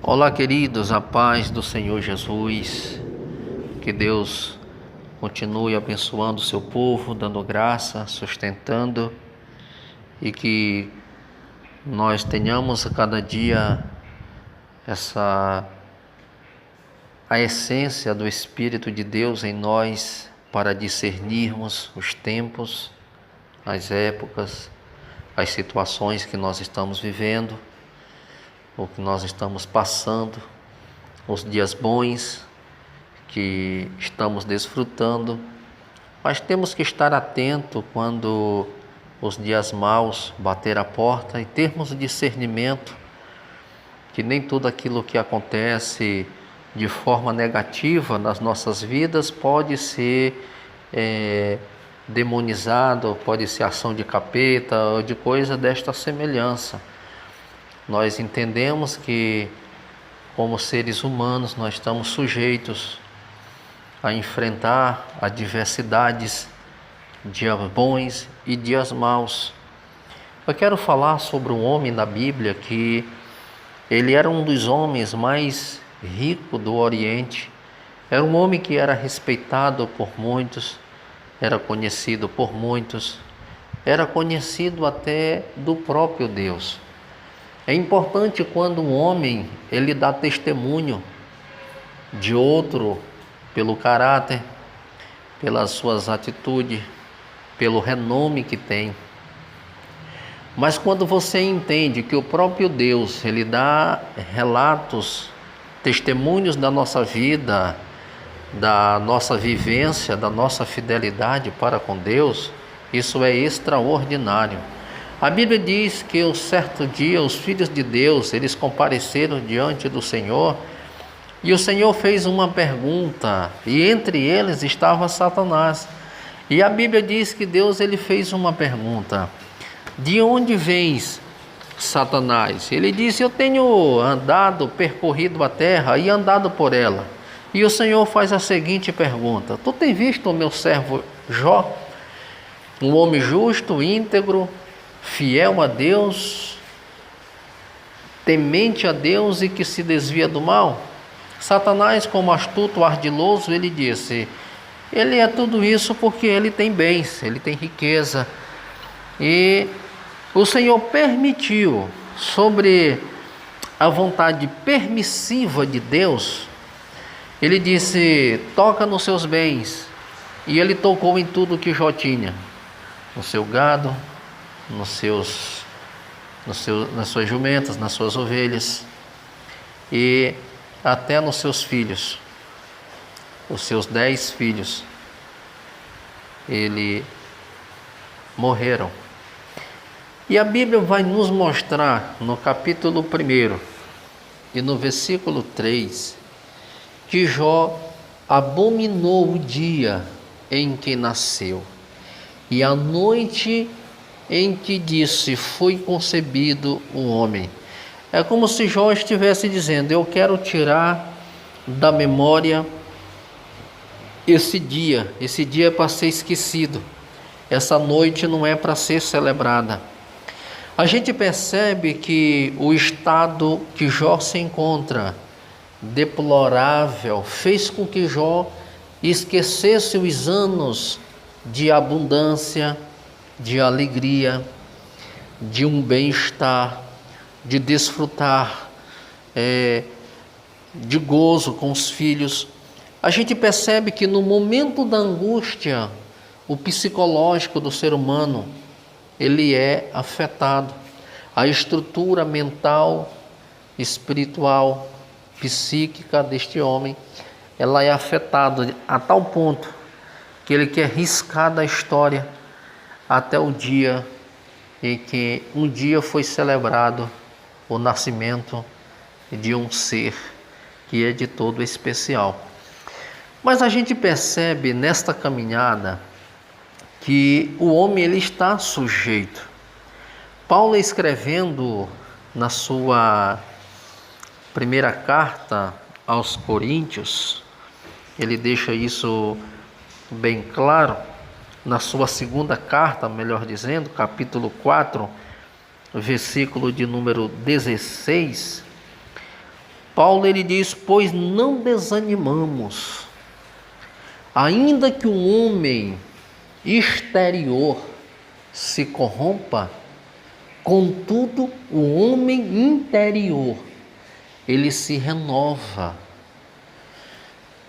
Olá, queridos, a paz do Senhor Jesus. Que Deus continue abençoando o seu povo, dando graça, sustentando, e que nós tenhamos a cada dia a essência do Espírito de Deus em nós para discernirmos os tempos, as épocas, as situações que nós estamos vivendo, o que nós estamos passando, os dias bons que estamos desfrutando, mas temos que estar atento quando os dias maus bater a porta e termos discernimento que nem tudo aquilo que acontece de forma negativa nas nossas vidas pode ser demonizado, pode ser ação de capeta ou de coisa desta semelhança. Nós entendemos que, como seres humanos, nós estamos sujeitos a enfrentar adversidades, dias bons e dias maus. Eu quero falar sobre um homem na Bíblia que ele era um dos homens mais ricos do Oriente. Era um homem que era respeitado por muitos, era conhecido por muitos, era conhecido até do próprio Deus. É importante quando um homem ele dá testemunho de outro pelo caráter, pelas suas atitudes, pelo renome que tem. Mas quando você entende que o próprio Deus ele dá relatos, testemunhos da nossa vida, da nossa vivência, da nossa fidelidade para com Deus, isso é extraordinário. A Bíblia diz que um certo dia os filhos de Deus, eles compareceram diante do Senhor e o Senhor fez uma pergunta e entre eles estava Satanás. E a Bíblia diz que Deus ele fez uma pergunta: de onde vens, Satanás? Ele disse: eu tenho andado, percorrido a terra e andado por ela. E o Senhor faz a seguinte pergunta: tu tem visto o meu servo Jó, um homem justo, íntegro, fiel a Deus, temente a Deus e que se desvia do mal? Satanás, como astuto, ardiloso, ele disse: ele é tudo isso porque ele tem bens, ele tem riqueza. E o Senhor permitiu, sobre a vontade permissiva de Deus, ele disse: toca nos seus bens. E ele tocou em tudo que Jó tinha, no seu gado, nas suas jumentas, nas suas ovelhas e até nos seus filhos. Os seus 10 filhos, ele morreram. E a Bíblia vai nos mostrar no capítulo 1 e no versículo 3 que Jó abominou o dia em que nasceu e a noite em que disse foi concebido o homem. É como se Jó estivesse dizendo: eu quero tirar da memória esse dia é para ser esquecido, essa noite não é para ser celebrada. A gente percebe que o estado que Jó se encontra, deplorável, fez com que Jó esquecesse os anos de abundância, de alegria, de um bem-estar, de desfrutar, de gozo com os filhos. A gente percebe que no momento da angústia, o psicológico do ser humano, ele é afetado. A estrutura mental, espiritual, psíquica deste homem, ela é afetada a tal ponto que ele quer riscar da história até o dia em que um dia foi celebrado o nascimento de um ser que é de todo especial. Mas a gente percebe nesta caminhada que o homem ele está sujeito. Paulo, escrevendo na sua primeira carta aos Coríntios, ele deixa isso bem claro. Na sua segunda carta, melhor dizendo, capítulo 4, versículo de número 16, Paulo ele diz: pois não desanimamos, ainda que o homem exterior se corrompa, contudo o homem interior ele se renova.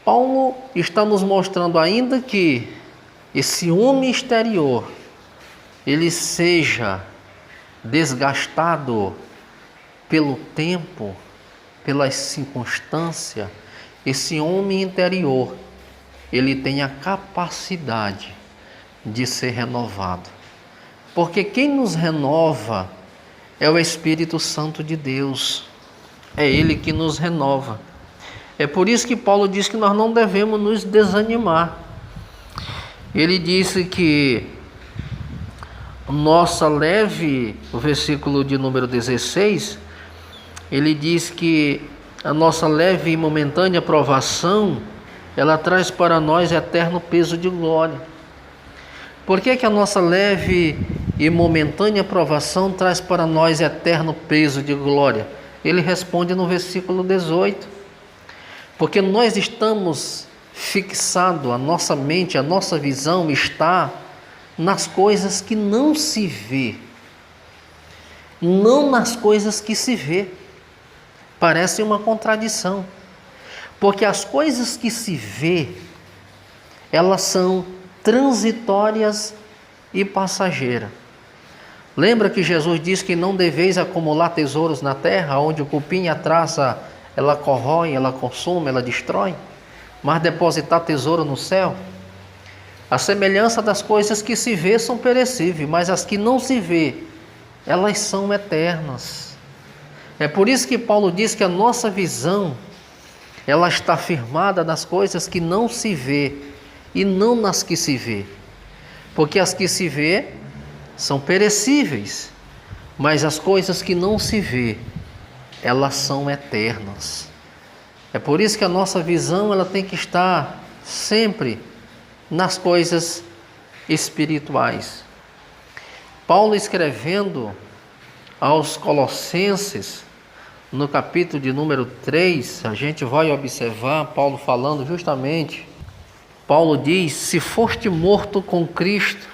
Paulo está nos mostrando ainda que esse homem exterior ele seja desgastado pelo tempo, pelas circunstâncias, esse homem interior ele tem a capacidade de ser renovado. Porque quem nos renova é o Espírito Santo de Deus. É Ele que nos renova. É por isso que Paulo diz que nós não devemos nos desanimar. Ele disse que nossa leve, o versículo de número 16, ele diz que a nossa leve e momentânea provação, ela traz para nós eterno peso de glória. Por que a nossa leve e momentânea provação traz para nós eterno peso de glória? Ele responde no versículo 18. Porque nós estamos fixados, a nossa mente, a nossa visão está nas coisas que não se vê, não nas coisas que se vê. Parece uma contradição, porque as coisas que se vê, elas são transitórias e passageiras. Lembra que Jesus disse que não deveis acumular tesouros na terra, onde o cupim e a traça ela corrói, ela consome, ela destrói, mas depositar tesouro no céu? A semelhança das coisas que se vê são perecíveis, mas as que não se vê, elas são eternas. É por isso que Paulo diz que a nossa visão, ela está firmada nas coisas que não se vê e não nas que se vê. Porque as que se vê são perecíveis, mas as coisas que não se vê, elas são eternas. É por isso que a nossa visão ela tem que estar sempre nas coisas espirituais. Paulo escrevendo aos Colossenses, no capítulo de número 3, a gente vai observar Paulo falando justamente. Paulo diz: se foste morto com Cristo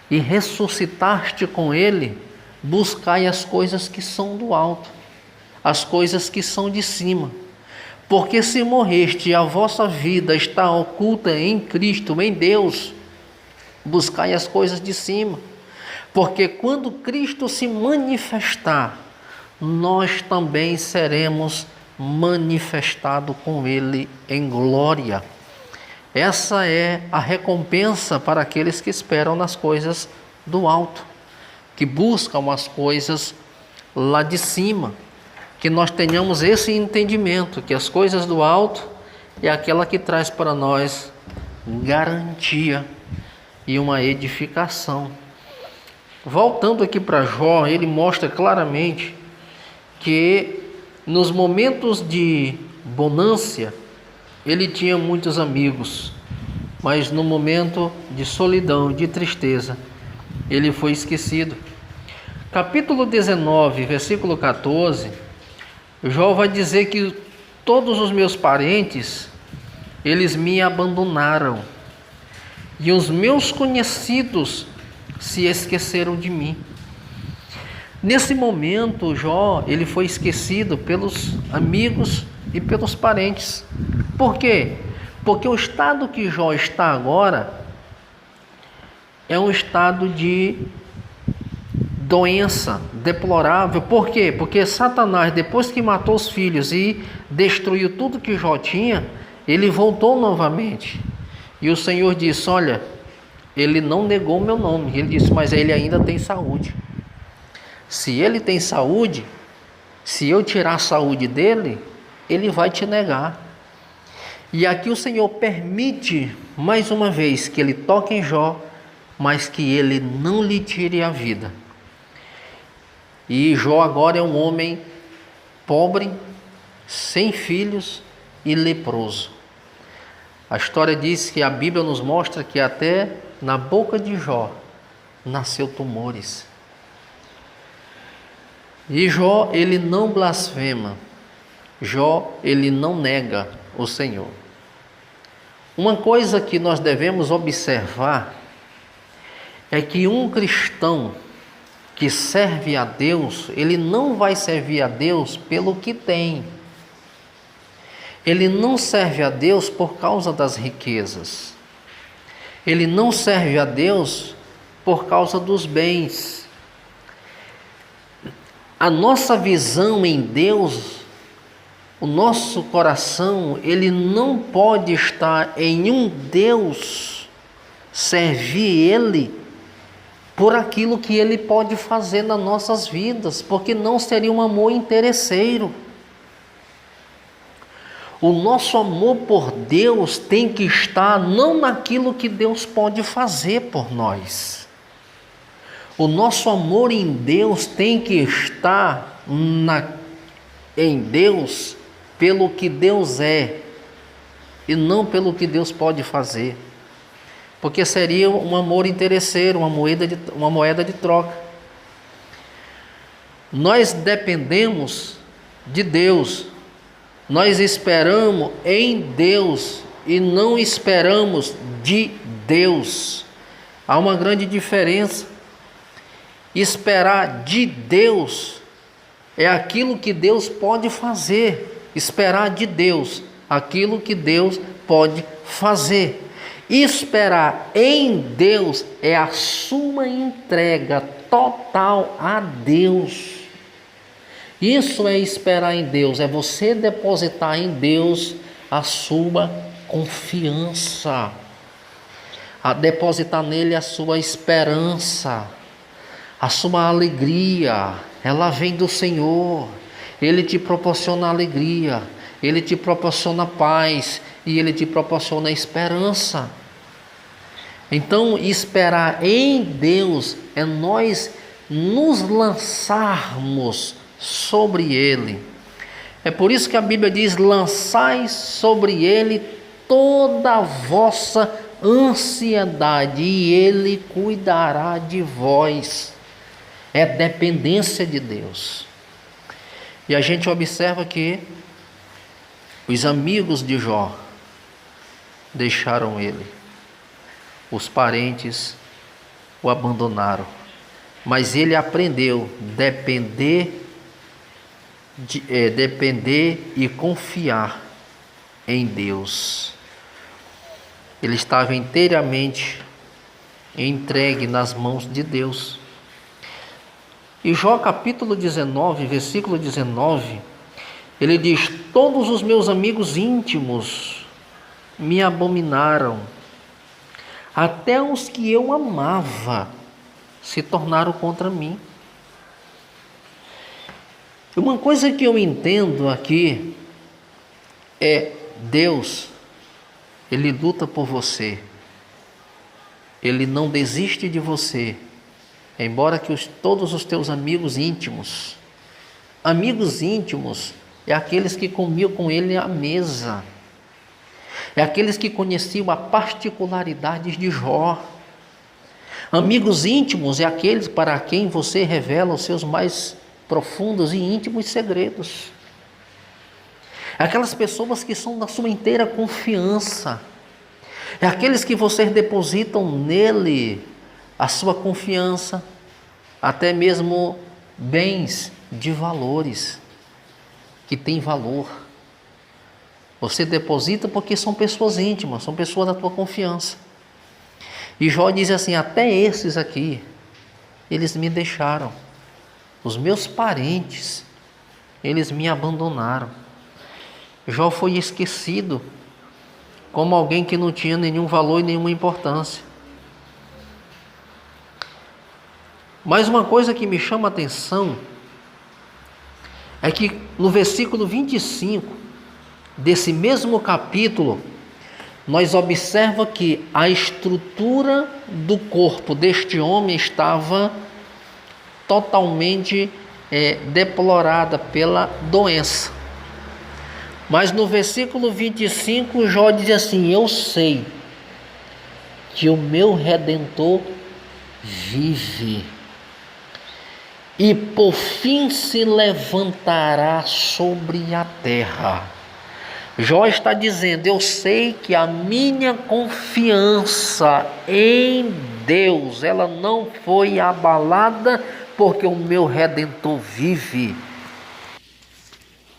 e ressuscitaste com Ele, buscai as coisas que são do alto, as coisas que são de cima. Porque se morreste e a vossa vida está oculta em Cristo, em Deus, buscai as coisas de cima. Porque quando Cristo se manifestar, nós também seremos manifestados com Ele em glória. Essa é a recompensa para aqueles que esperam nas coisas do alto, que buscam as coisas lá de cima. Que nós tenhamos esse entendimento, que as coisas do alto é aquela que traz para nós garantia e uma edificação. Voltando aqui para Jó, ele mostra claramente que nos momentos de bonança ele tinha muitos amigos, mas no momento de solidão, de tristeza, ele foi esquecido. Capítulo 19, versículo 14, Jó vai dizer que todos os meus parentes, eles me abandonaram, e os meus conhecidos se esqueceram de mim. Nesse momento, Jó, ele foi esquecido pelos amigos e pelos parentes. Por quê? Porque o estado que Jó está agora é um estado de doença deplorável. Por quê? Porque Satanás, depois que matou os filhos e destruiu tudo que Jó tinha, ele voltou novamente. E o Senhor disse: olha, ele não negou o meu nome. Ele disse: mas ele ainda tem saúde. Se ele tem saúde, se eu tirar a saúde dele, ele vai te negar. E aqui o Senhor permite mais uma vez que ele toque em Jó, mas que ele não lhe tire a vida. E Jó agora é um homem pobre, sem filhos e leproso. A história diz que a Bíblia nos mostra que até na boca de Jó nasceu tumores. E Jó, ele não blasfema. Jó, ele não nega o Senhor. Uma coisa que nós devemos observar é que um cristão que serve a Deus, ele não vai servir a Deus pelo que tem. Ele não serve a Deus por causa das riquezas. Ele não serve a Deus por causa dos bens. A nossa visão em Deus, o nosso coração, ele não pode estar em um Deus, servir Ele por aquilo que Ele pode fazer nas nossas vidas, porque não seria um amor interesseiro. O nosso amor por Deus tem que estar não naquilo que Deus pode fazer por nós. O nosso amor em Deus tem que estar em Deus pelo que Deus é e não pelo que Deus pode fazer. Porque seria um amor interesseiro, uma moeda de troca. Nós dependemos de Deus, nós esperamos em Deus e não esperamos de Deus. Há uma grande diferença. Esperar de Deus é aquilo que Deus pode fazer. Esperar de Deus, aquilo que Deus pode fazer. Esperar em Deus é a sua entrega total a Deus. Isso é esperar em Deus, é você depositar em Deus a sua confiança, a depositar nele a sua esperança, a sua alegria. Ela vem do Senhor. Ele te proporciona alegria, Ele te proporciona paz e Ele te proporciona esperança. Então, esperar em Deus é nós nos lançarmos sobre Ele. É por isso que a Bíblia diz: lançai sobre Ele toda a vossa ansiedade e Ele cuidará de vós. É dependência de Deus. E a gente observa que os amigos de Jó deixaram ele, os parentes o abandonaram, mas ele aprendeu a depender e confiar em Deus. Ele estava inteiramente entregue nas mãos de Deus. E Jó capítulo 19, versículo 19, ele diz: todos os meus amigos íntimos me abominaram, até os que eu amava se tornaram contra mim. Uma coisa que eu entendo aqui é: Deus, Ele luta por você, Ele não desiste de você, embora que todos os teus amigos íntimos é aqueles que comiam com Ele à mesa, é aqueles que conheciam a particularidades de Jó. Amigos íntimos é aqueles para quem você revela os seus mais profundos e íntimos segredos. Aquelas pessoas que são da sua inteira confiança. É aqueles que vocês depositam nele a sua confiança, até mesmo bens de valores, que têm valor. Você deposita porque são pessoas íntimas, são pessoas da tua confiança. E Jó diz assim: até esses aqui, eles me deixaram. Os meus parentes, eles me abandonaram. Jó foi esquecido como alguém que não tinha nenhum valor e nenhuma importância. Mas uma coisa que me chama a atenção é que no versículo 25 desse mesmo capítulo, nós observamos que a estrutura do corpo deste homem estava totalmente deplorada pela doença. Mas no versículo 25, Jó diz assim: eu sei que o meu Redentor vive. e por fim se levantará sobre a terra. Jó está dizendo: eu sei que a minha confiança em Deus, ela não foi abalada, porque o meu Redentor vive.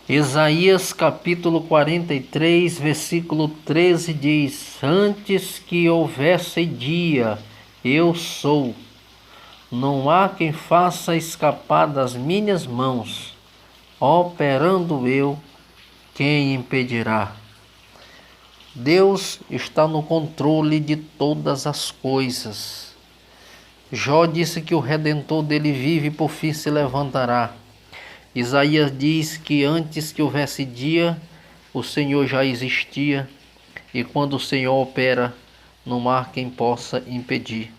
Isaías capítulo 43, versículo 13 diz: antes que houvesse dia, eu sou. Não há quem faça escapar das minhas mãos. Operando eu, quem impedirá? Deus está no controle de todas as coisas. Jó disse que o Redentor dele vive e por fim se levantará. Isaías diz que antes que houvesse dia, o Senhor já existia, e quando o Senhor opera, não há quem possa impedir.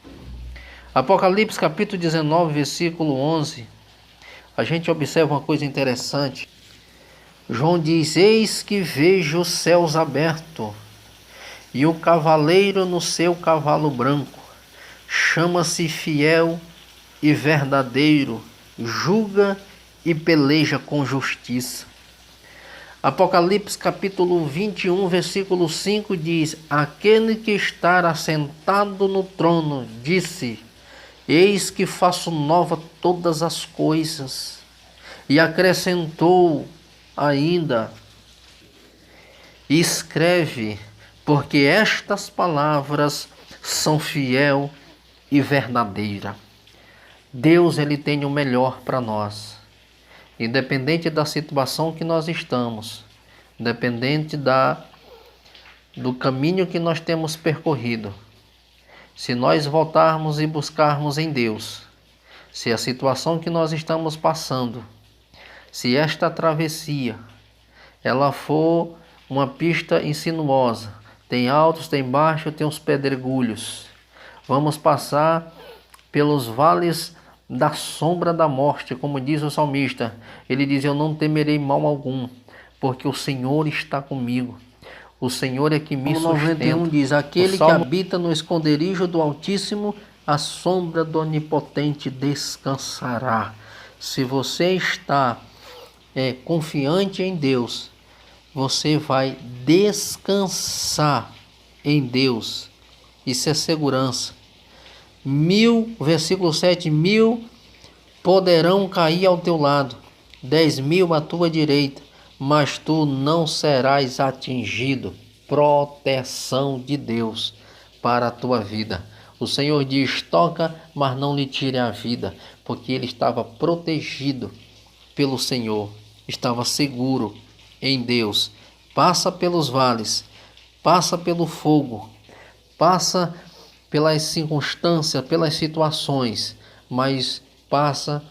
Apocalipse capítulo 19, versículo 11, a gente observa uma coisa interessante. João diz: eis que vejo os céus abertos, e o cavaleiro no seu cavalo branco, chama-se Fiel e Verdadeiro, julga e peleja com justiça. Apocalipse capítulo 21, versículo 5 diz: aquele que está assentado no trono disse: eis que faço nova todas as coisas. E acrescentou ainda: escreve, porque estas palavras são fiel e verdadeira. Deus, ele tem o melhor para nós. Independente da situação que nós estamos, independente do caminho que nós temos percorrido, se nós voltarmos e buscarmos em Deus, se a situação que nós estamos passando, se esta travessia, ela for uma pista insinuosa, tem altos, tem baixos, tem os pedregulhos, vamos passar pelos vales da sombra da morte, como diz o salmista. Ele diz: eu não temerei mal algum, porque o Senhor está comigo. O Senhor é que me sustenta. 91 diz: aquele que habita no esconderijo do Altíssimo, a sombra do Onipotente descansará. Se você está confiante em Deus, você vai descansar em Deus. Isso é segurança. Versículo 7, 1000 poderão cair ao teu lado, 10.000 à tua direita, mas tu não serás atingido. Proteção de Deus para a tua vida. O Senhor diz: toca, mas não lhe tire a vida, porque ele estava protegido pelo Senhor, estava seguro em Deus. Passa pelos vales, passa pelo fogo, passa pelas circunstâncias, pelas situações, mas passa